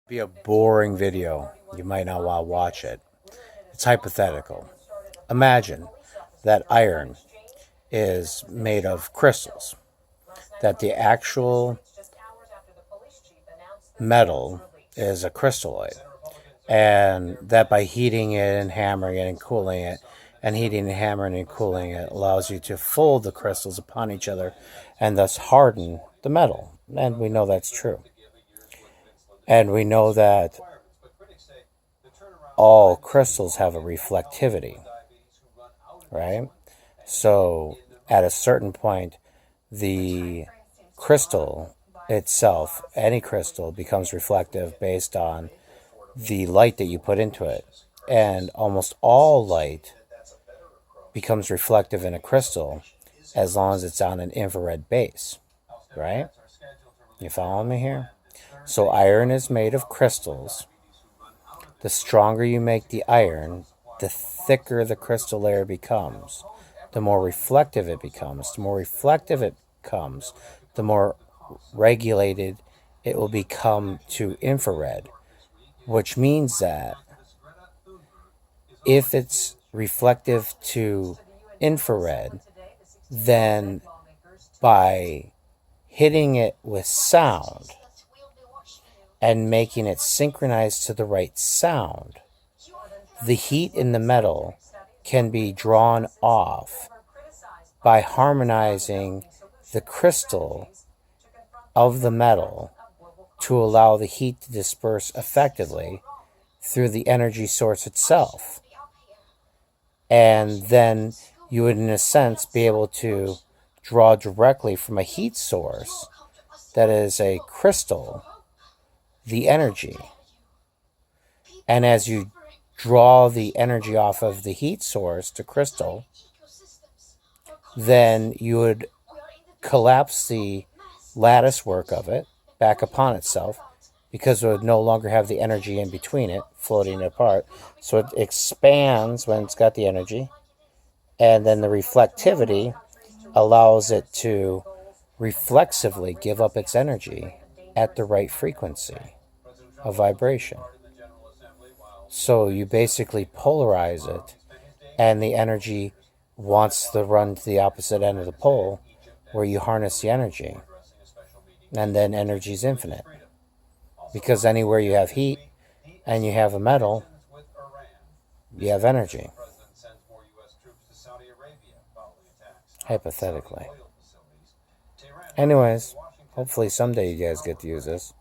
Be a boring video. You might not want to watch it. It's hypothetical. Imagine that iron is made of crystals, that the actual metal is a crystalloid, and that by heating it and hammering it and cooling it, and heating and hammering and cooling it allows you to fold the crystals upon each other and thus harden the metal. And we know that's true. And we know that all crystals have a reflectivity, right? So at a certain point, the crystal itself, any crystal, becomes reflective based on the light that you put into it. And almost all light becomes reflective in a crystal as long as it's on an infrared base, right? You following me here? So iron is made of crystals. The stronger you make the iron, the thicker the crystal layer becomes, the more reflective it becomes. The more reflective it becomes, the more regulated it will become to infrared, which means that if it's reflective to infrared, then by hitting it with sound and making it synchronized to the right sound, the heat in the metal can be drawn off by harmonizing the crystal of the metal to allow the heat to disperse effectively through the energy source itself. And then you would, in a sense, be able to draw directly from a heat source that is a crystal the energy. And as you draw the energy off of the heat source, the crystal, then you would collapse the lattice work of it back upon itself, because it would no longer have the energy in between it floating apart. So it expands when it's got the energy, and then the reflectivity allows it to reflexively give up its energy at the right frequency of vibration. So you basically polarize it, and the energy wants to run to the opposite end of the pole where you harness the energy. And then energy is infinite. Because anywhere you have heat and you have a metal, you have energy. Hypothetically. Anyways, hopefully someday you guys get to use this.